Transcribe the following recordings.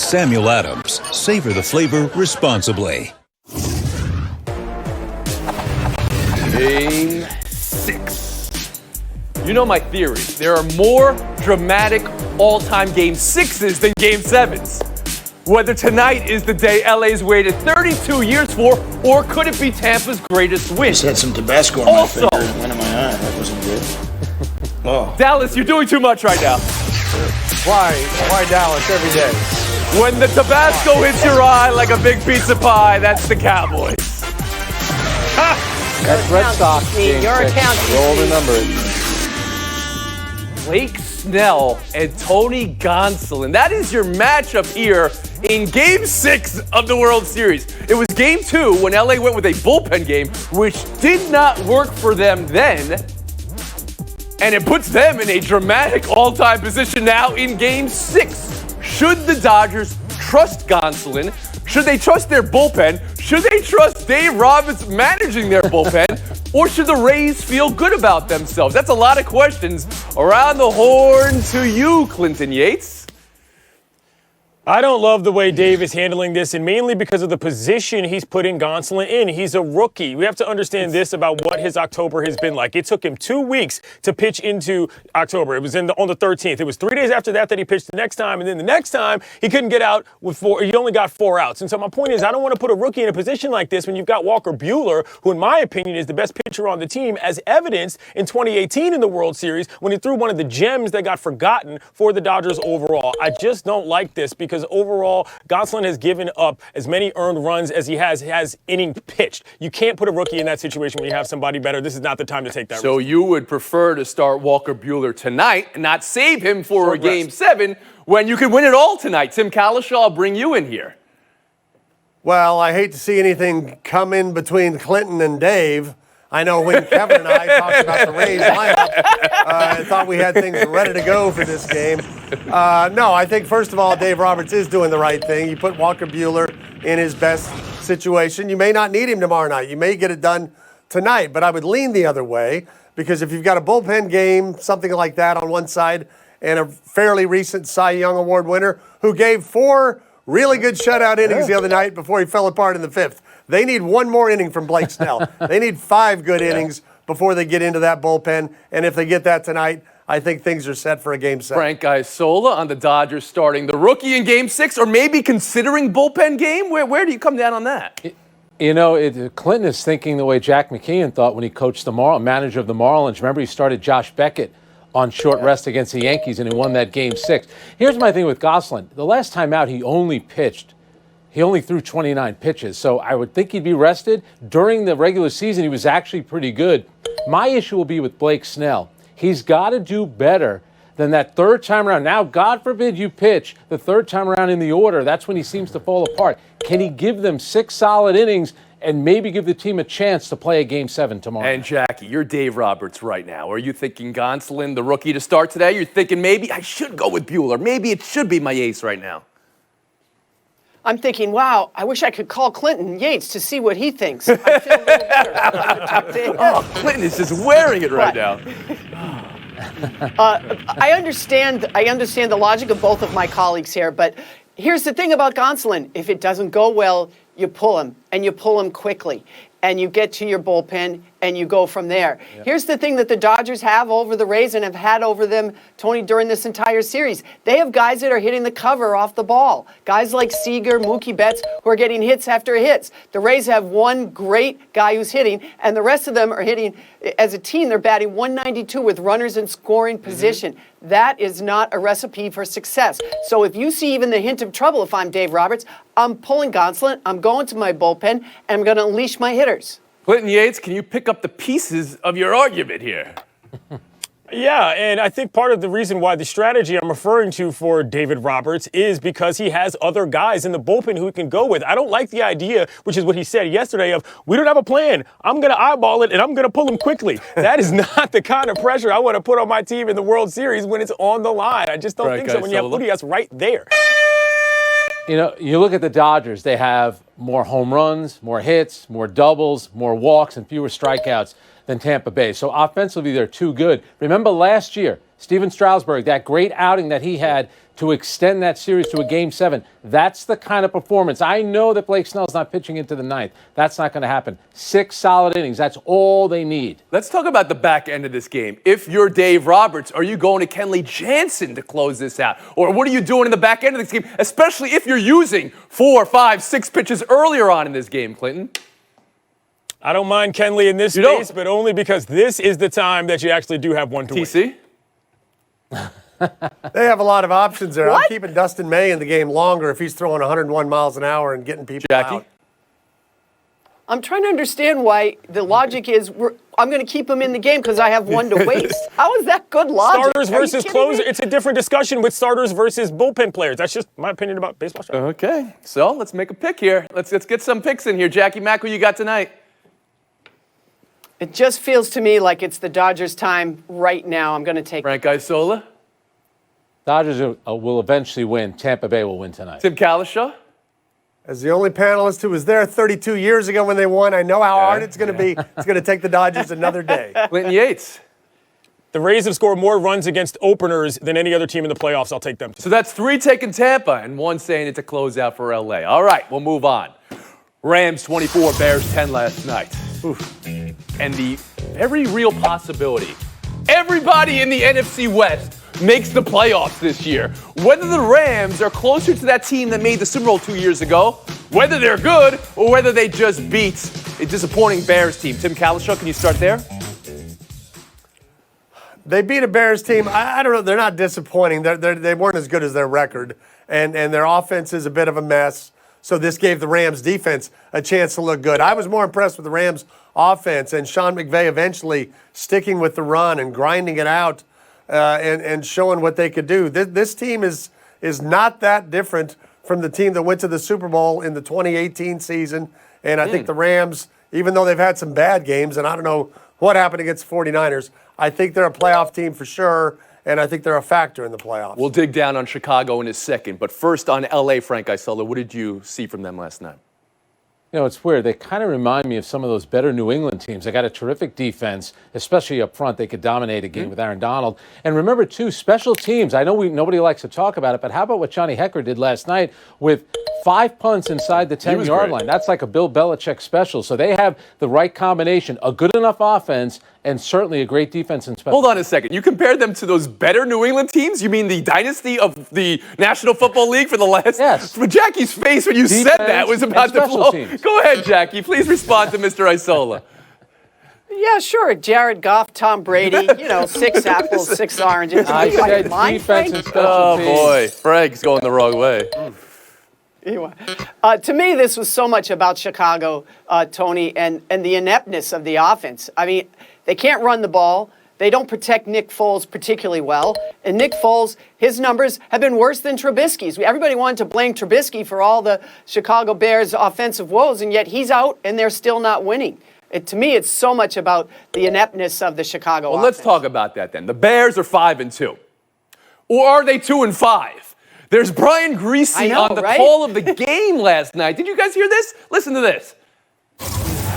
Samuel Adams. Savor the flavor responsibly. Game 6. You know my theory. There are more dramatic all-time Game 6s than Game 7s. Whether tonight is the day LA's waited 32 years for, or could it be Tampa's greatest win? Just had some Tabasco on my finger and went in my eye. That wasn't good. Oh. Dallas, you're doing too much right now. Why Dallas every day? When the Tabasco hits your eye like a big pizza pie, that's the Cowboys. That's Red Sox. Your account. Roll the numbers. Blake Snell and Tony Gonsolin. That is your matchup here in Game 6 of the World Series. It was Game 2 when LA went with a bullpen game, which did not work for them then. And it puts them in a dramatic all-time position now in Game 6. Should the Dodgers trust Gonsolin? Should they trust their bullpen? Should they trust Dave Roberts managing their bullpen? Or should the Rays feel good about themselves? That's a lot of questions. Around the horn to you, Clinton Yates. I don't love the way Dave is handling this, and mainly because of the position he's putting Gonsolin in. He's a rookie. We have to understand this about what his October has been like. It took him 2 weeks to pitch into October. It was on the 13th. It was 3 days after that he pitched the next time, and then the next time he couldn't get out with 4. He only got 4 outs. And so my point is, I don't want to put a rookie in a position like this when you've got Walker Buehler, who in my opinion is the best pitcher on the team, as evidenced in 2018 in the World Series when he threw one of the gems that got forgotten for the Dodgers overall. I just don't like this because overall, Gonsolin has given up as many earned runs as he has inning pitched. You can't put a rookie in that situation when you have somebody better. This is not the time to take that risk. So you would prefer to start Walker Buehler tonight and not save him for a Game 7 when you could win it all tonight. Tim Kalishaw, I'll bring you in here. Well, I hate to see anything come in between Clinton and Dave. I know when Kevin and I talked about the Rays lineup, I thought we had things ready to go for this game. No, I think, first of all, Dave Roberts is doing the right thing. You put Walker Buehler in his best situation. You may not need him tomorrow night. You may get it done tonight, but I would lean the other way because if you've got a bullpen game, something like that on one side, and a fairly recent Cy Young Award winner who gave 4 really good shutout innings the other night before he fell apart in the 5th. They need 1 more inning from Blake Snell. They need 5 good innings before they get into that bullpen. And if they get that tonight, I think things are set for a Game 7. Frank Isola on the Dodgers starting the rookie in Game 6, or maybe considering bullpen game? Where do you come down on that? You know, Clinton is thinking the way Jack McKeon thought when he coached the manager of the Marlins. Remember, he started Josh Beckett on short rest against the Yankees, and he won that Game 6. Here's my thing with Gonsolin. The last time out, he only threw 29 pitches, so I would think he'd be rested. During the regular season, he was actually pretty good. My issue will be with Blake Snell. He's got to do better than that third time around. Now, God forbid you pitch the third time around in the order. That's when he seems to fall apart. Can he give them 6 solid innings and maybe give the team a chance to play a Game 7 tomorrow? And Jackie, you're Dave Roberts right now. Are you thinking Gonsolin, the rookie, to start today? You're thinking maybe I should go with Buehler. Maybe it should be my ace right now. I'm thinking, wow, I wish I could call Clinton Yates to see what he thinks. I feel a little better. Oh, Clinton is just wearing it right now. I understand the logic of both of my colleagues here, but here's the thing about Gonsolin. If it doesn't go well, you pull him, and you pull him quickly. And you get to your bullpen, and you go from there. Yep. Here's the thing that the Dodgers have over the Rays and have had over them, Tony, during this entire series. They have guys that are hitting the cover off the ball. Guys like Seager, Mookie Betts, who are getting hits after hits. The Rays have one great guy who's hitting, and the rest of them are hitting, as a team, they're batting 192 with runners in scoring position. That is not a recipe for success. So if you see even the hint of trouble, if I'm Dave Roberts, I'm pulling Gonsolin, I'm going to my bullpen, and I'm going to unleash my hitters. Clinton Yates, can you pick up the pieces of your argument here? Yeah, and I think part of the reason why the strategy I'm referring to for David Roberts is because he has other guys in the bullpen who he can go with. I don't like the idea, which is what he said yesterday, of we don't have a plan. I'm going to eyeball it, and I'm going to pull him quickly. That is not the kind of pressure I want to put on my team in the World Series when it's on the line. I just don't think so when you have Urias right there. You know, you look at the Dodgers, they have more home runs, more hits, more doubles, more walks, and fewer strikeouts than Tampa Bay. So offensively, they're too good. Remember last year, Steven Strasburg, that great outing that he had to extend that series to a Game 7, that's the kind of performance. I know that Blake Snell's not pitching into the ninth. That's not going to happen. 6 solid innings, that's all they need. Let's talk about the back end of this game. If you're Dave Roberts, are you going to Kenley Jansen to close this out? Or what are you doing in the back end of this game, especially if you're using 4, 5, 6 pitches earlier on in this game, Clinton? I don't mind Kenley in this space, but only because this is the time that you actually do have one to win. TC? They have a lot of options there. What? I'm keeping Dustin May in the game longer if he's throwing 101 miles an hour and getting people Jackie? out. I'm trying to understand why the logic is I'm going to keep him in the game because I have one to waste. How is that good logic? Starters Are you versus kidding closer. me? It's a different discussion with starters versus bullpen players. That's just my opinion about baseball. Okay, so let's make a pick here. Let's get some picks in here. Jackie Mack, who you got tonight? It just feels to me like it's the Dodgers' time right now. I'm going to take Frank Isola? Dodgers will eventually win. Tampa Bay will win tonight. Tim Kalishaw? As the only panelist who was there 32 years ago when they won, I know how hard it's going to be. It's going to take the Dodgers another day. Clinton Yates? The Rays have scored more runs against openers than any other team in the playoffs. I'll take them. So that's 3 taking Tampa and 1 saying it's a closeout for LA. All right, we'll move on. Rams 24, Bears 10 last night. Oof. And the very real possibility, everybody in the NFC West makes the playoffs this year. Whether the Rams are closer to that team that made the Super Bowl 2 years ago, whether they're good, or whether they just beat a disappointing Bears team. Tim Kalishaw, can you start there? They beat a Bears team. I don't know. They're not disappointing. They weren't as good as their record. And their offense is a bit of a mess. So this gave the Rams defense a chance to look good. I was more impressed with the Rams offense and Sean McVay eventually sticking with the run and grinding it out and showing what they could do. This team is not that different from the team that went to the Super Bowl in the 2018 season. And I think the Rams, even though they've had some bad games, and I don't know what happened against the 49ers, I think they're a playoff team for sure. And I think they're a factor in the playoffs. We'll dig down on Chicago in a second. But first on LA, Frank Isola, what did you see from them last night? You know, it's weird. They kind of remind me of some of those better New England teams. They got a terrific defense, especially up front. They could dominate a game with Aaron Donald. And remember, too, special teams. I know nobody likes to talk about it, but how about what Johnny Hecker did last night with 5 punts inside the 10-yard line? That's like a Bill Belichick special. So they have the right combination, a good enough offense, and certainly a great defense and special. Hold on a second. You compared them to those better New England teams? You mean the dynasty of the National Football League for the last? Yes. But Jackie's face when you said that was about to blow. Teams. Go ahead, Jackie. Please respond to Mr. Isola. Yeah, sure. Jared Goff, Tom Brady, 6 apples, 6 oranges. I You out of said your mind, defense Frank? and special Oh, teams. boy. Frank's going the wrong way. Anyway, to me, this was so much about Chicago, Tony, and the ineptness of the offense. I mean, they can't run the ball. They don't protect Nick Foles particularly well. And Nick Foles, his numbers have been worse than Trubisky's. Everybody wanted to blame Trubisky for all the Chicago Bears' offensive woes, and yet he's out and they're still not winning. To me, it's so much about the ineptness of the Chicago offense. Let's talk about that then. The Bears are 5-2. Or are they 2-5? There's Brian Greasy on the call of the game last night. Did you guys hear this? Listen to this.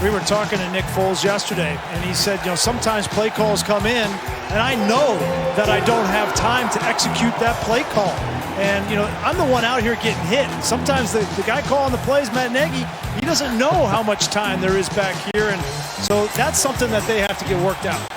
We were talking to Nick Foles yesterday, and he said, sometimes play calls come in, and I know that I don't have time to execute that play call. And, I'm the one out here getting hit. Sometimes the guy calling the plays, Matt Nagy, he doesn't know how much time there is back here, and so that's something that they have to get worked out.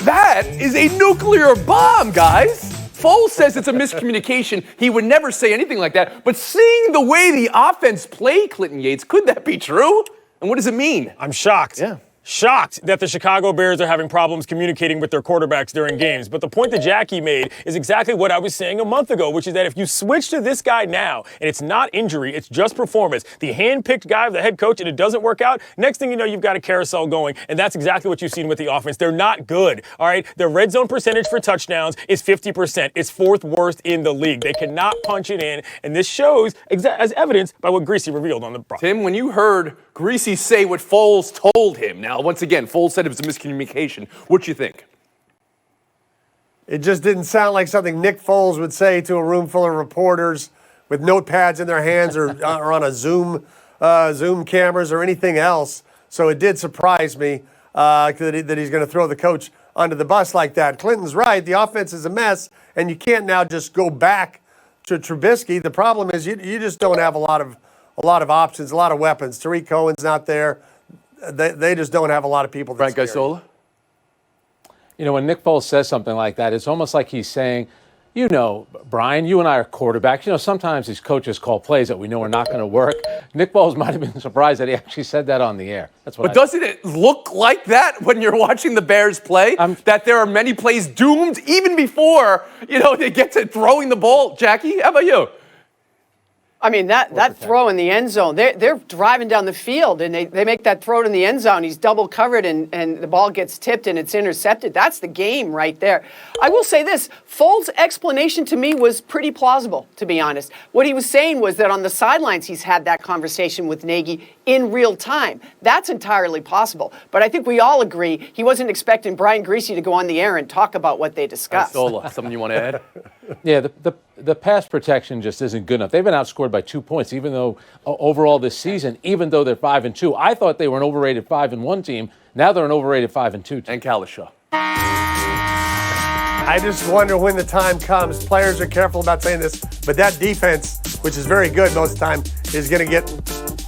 That is a nuclear bomb, guys. Foles says it's a miscommunication. He would never say anything like that. But seeing the way the offense played, Clinton Yates, could that be true? And what does it mean? I'm shocked. Yeah. Shocked that the Chicago Bears are having problems communicating with their quarterbacks during games. But the point that Jackie made is exactly what I was saying a month ago, which is that if you switch to this guy now, and it's not injury, it's just performance, the hand-picked guy of the head coach, and it doesn't work out, next thing you know, you've got a carousel going, and that's exactly what you've seen with the offense. They're not good, all right? Their red zone percentage for touchdowns is 50%. It's 4th worst in the league. They cannot punch it in, and this shows as evidenced by what Greasy revealed on the broadcast. Tim, when you heard Greasy say what Foles told him, now, once again, Foles said it was a miscommunication. What you think? It just didn't sound like something Nick Foles would say to a room full of reporters with notepads in their hands or on a Zoom cameras or anything else. So it did surprise me that he's going to throw the coach under the bus like that. Clinton's right. The offense is a mess, and you can't now just go back to Trubisky. The problem is you just don't have a lot of options, a lot of weapons. Tariq Cohen's not there. They just don't have a lot of people. Frank Isola? You know, when Nick Foles says something like that, it's almost like he's saying, you know, Brian, you and I are quarterbacks. You know, sometimes these coaches call plays that we know are not going to work. Nick Foles might have been surprised that he actually said that on the air. That's what. But doesn't it look like that when you're watching the Bears play? That there are many plays doomed even before, you know, they get to throwing the ball. Jackie, how about you? I mean, that throw in the end zone, they're driving down the field, and they make that throw in the end zone. He's double covered, and the ball gets tipped, and it's intercepted. That's the game right there. I will say this. Foles' explanation to me was pretty plausible, to be honest. What he was saying was that on the sidelines, he's had that conversation with Nagy in real time. That's entirely possible. But I think we all agree he wasn't expecting Brian Griese to go on the air and talk about what they discussed. Isola, something you want to add? Yeah, the pass protection just isn't good enough. They've been outscored by 2 points, even though overall this season, even though they're 5-2. I thought they were an overrated 5-1 team. Now they're an overrated 5-2 team. And Kalisha. I just wonder when the time comes. Players are careful about saying this, but that defense, which is very good most of the time, is going to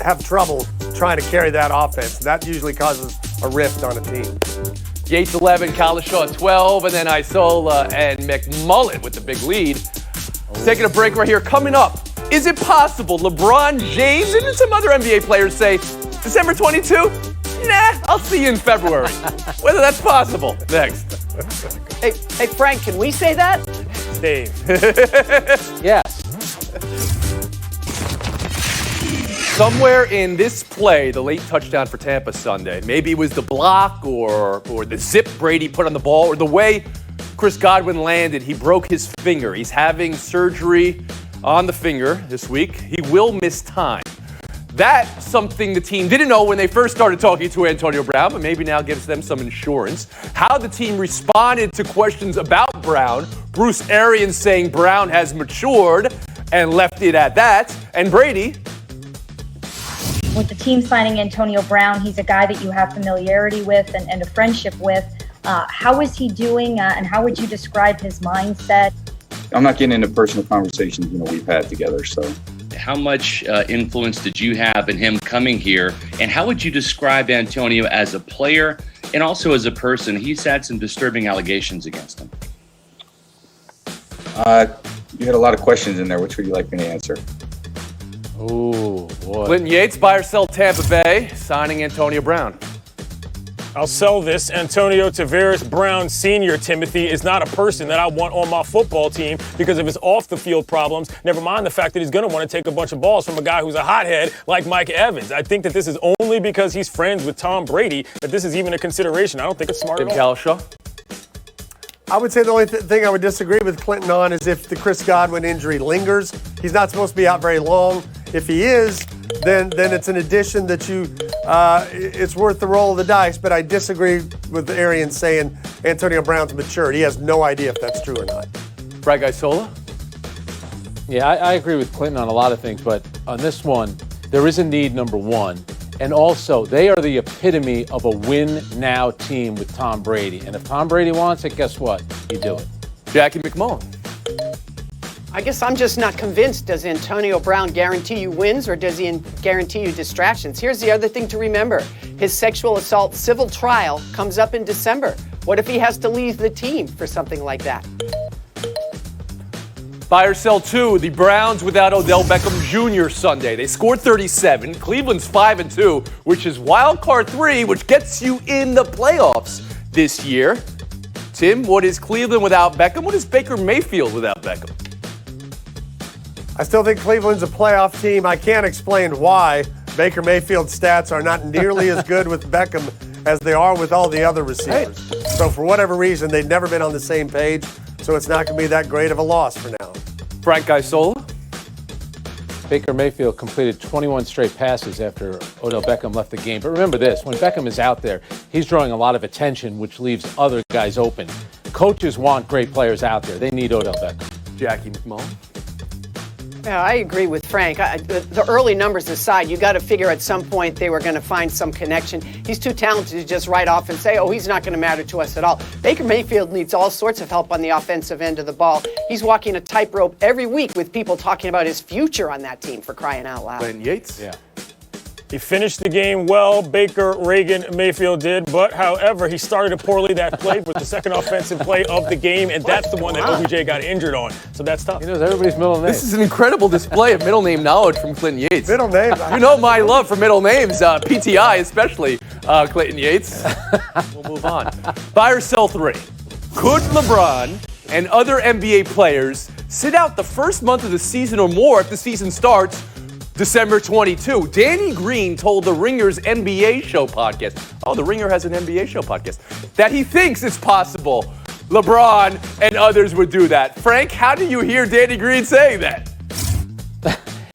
have trouble trying to carry that offense. That usually causes a rift on a team. Yates 11, Kalisha 12, and then Isola and McMullen with the big lead. Taking a break right here. Coming up, is it possible LeBron James and some other NBA players say, December 22? Nah, I'll see you in February. Whether that's possible. Next. Hey, Frank, can we say that? Dave. Yes. Somewhere in this play, the late touchdown for Tampa Sunday, maybe it was the block or the zip Brady put on the ball or the way Chris Godwin landed. He broke his finger. He's having surgery on the finger this week. He will miss time. That's something the team didn't know when they first started talking to Antonio Brown, but maybe now gives them some insurance. How the team responded to questions about Brown. Bruce Arians saying Brown has matured and left it at that. And Brady. With the team signing Antonio Brown, he's a guy that you have familiarity with and a friendship with. How is he doing, and how would you describe his mindset? I'm not getting into personal conversations, we've had together, so. How much influence did you have in him coming here, and how would you describe Antonio as a player and also as a person? He's had some disturbing allegations against him. You had a lot of questions in there. Which would you like me to answer? Oh, boy. Clinton Yates, buy or sell Tampa Bay, signing Antonio Brown. I'll sell this. Antonio Tavares Brown Sr., Timothy, is not a person that I want on my football team because of his off-the-field problems. Never mind the fact that he's going to want to take a bunch of balls from a guy who's a hothead like Mike Evans. I think that this is only because he's friends with Tom Brady that this is even a consideration. I don't think it's smart Tim at all. Kalisha. I would say the only thing I would disagree with Clinton on is if the Chris Godwin injury lingers. He's not supposed to be out very long. If he is, then it's an addition that it's worth the roll of the dice. But I disagree with Arians saying Antonio Brown's matured. He has no idea if that's true or not. Frank Isola. Yeah, I agree with Clinton on a lot of things, but on this one, there is a need, number one. And also, they are the epitome of a win-now team with Tom Brady. And if Tom Brady wants it, guess what? You do it. Jackie McMullen. I guess I'm just not convinced. Does Antonio Brown guarantee you wins, or does he guarantee you distractions? Here's the other thing to remember. His sexual assault civil trial comes up in December. What if he has to leave the team for something like that? Buy or sell two, the Browns without Odell Beckham Jr. Sunday. They scored 37. Cleveland's 5-2, which is wild card 3, which gets you in the playoffs this year. Tim, what is Cleveland without Beckham? What is Baker Mayfield without Beckham? I still think Cleveland's a playoff team. I can't explain why Baker Mayfield's stats are not nearly as good with Beckham as they are with all the other receivers. So for whatever reason, they've never been on the same page, so it's not going to be that great of a loss for now. Frank Isola. Baker Mayfield completed 21 straight passes after Odell Beckham left the game. But remember this, when Beckham is out there, he's drawing a lot of attention, which leaves other guys open. Coaches want great players out there. They need Odell Beckham. Jackie McMullen. Yeah, I agree with Frank. The early numbers aside, you got to figure at some point they were going to find some connection. He's too talented to just write off and say, oh, he's not going to matter to us at all. Baker Mayfield needs all sorts of help on the offensive end of the ball. He's walking a tightrope every week with people talking about his future on that team, for crying out loud. Clinton Yates? Yeah. He finished the game well, Baker, Reagan, Mayfield did, but however, he started poorly. That play was the second offensive play of the game, and that's the one that OBJ got injured on. So that's tough. He knows everybody's middle name. This is an incredible display of middle name knowledge from Clinton Yates. Middle names. You know my love for middle names, PTI especially, Clinton Yates. We'll move on. Buy or sell 3. Could LeBron and other NBA players sit out the first month of the season or more if the season starts December 22. Danny Green told the Ringer's NBA show podcast, the Ringer has an NBA show podcast, that he thinks it's possible LeBron and others would do that. Frank, how do you hear Danny Green saying that?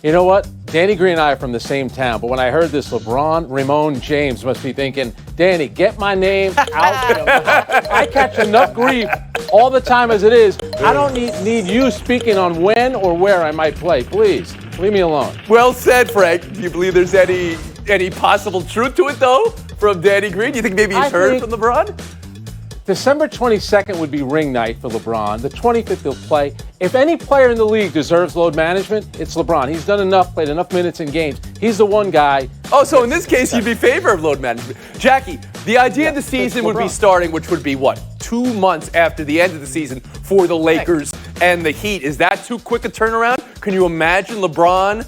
You know what? Danny Green and I are from the same town, but when I heard this, Ramon James must be thinking, Danny, get my name out. I catch enough grief all the time as it is. I don't need you speaking on when or where I might play. Please, leave me alone. Well said, Frank. Do you believe there's any possible truth to it, though, from Danny Green? Do you think maybe he's heard from LeBron? December 22nd would be ring night for LeBron. The 25th he'll play. If any player in the league deserves load management, it's LeBron. He's done enough, played enough minutes in games. He's the one guy. Oh, so in this case, you'd be in favor of load management. Jackie, the idea of the season would be starting, which would be what, 2 months after the end of the season for the Lakers and the Heat. Is that too quick a turnaround? Can you imagine LeBron,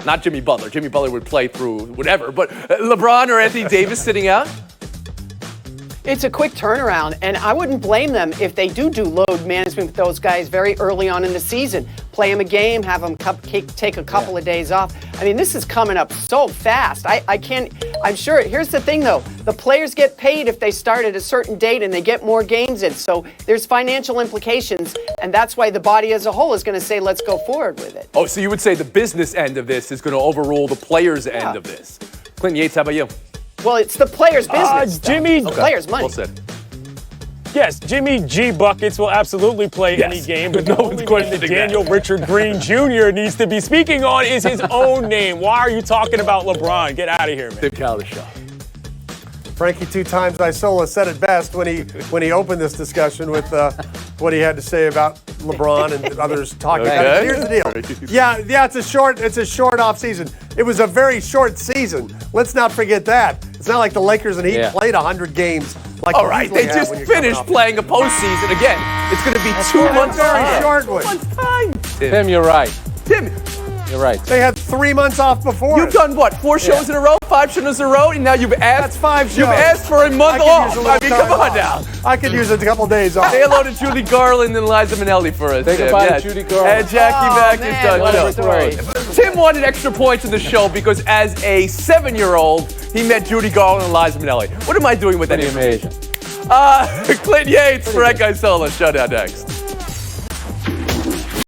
not Jimmy Butler. Jimmy Butler would play through whatever, but LeBron or Anthony Davis sitting out? It's a quick turnaround, and I wouldn't blame them if they do load management with those guys very early on in the season. Play them a game, have them take a couple of days off. I mean, this is coming up so fast. I'm sure, here's the thing though, the players get paid if they start at a certain date and they get more games in. So there's financial implications, and that's why the body as a whole is going to say, let's go forward with it. Oh, so you would say the business end of this is going to overrule the players' end of this. Clinton Yates, how about you? Well, it's the players' business. Jimmy, the players' money. Well said. Yes, Jimmy G. Buckets will absolutely play any game, but the only name that Daniel Richard Green Jr. needs to be speaking on is his own name. Why are you talking about LeBron? Get out of here, man. Tim Kalish. Frankie Two Times Isola said it best when he opened this discussion with what he had to say about LeBron and others talking about it. Here's the deal. Yeah, it's a short off season. It was a very short season. Let's not forget that. It's not like the Lakers and Heat played 100 games. All right, they just finished playing a postseason again. It's going to be 2 months time. Short one. 2 months time. Tim, you're right. Tim, you're right. They had 3 months off before. You've done what? 4 shows in a row? 5 shows in a row? And now you've asked. That's 5 shows. You've asked for a month off. I mean, come on now. I could use a couple days off. Say hello to Judy Garland and Liza Minnelli for us. Think about Judy Garland. And Jackie Mack is done. Tim wanted extra points in the show because as a 7-year-old, he met Judy Garland and Liza Minnelli. What am I doing with that information? Amazing. Clinton Yates, Frank Isola. Showdown next.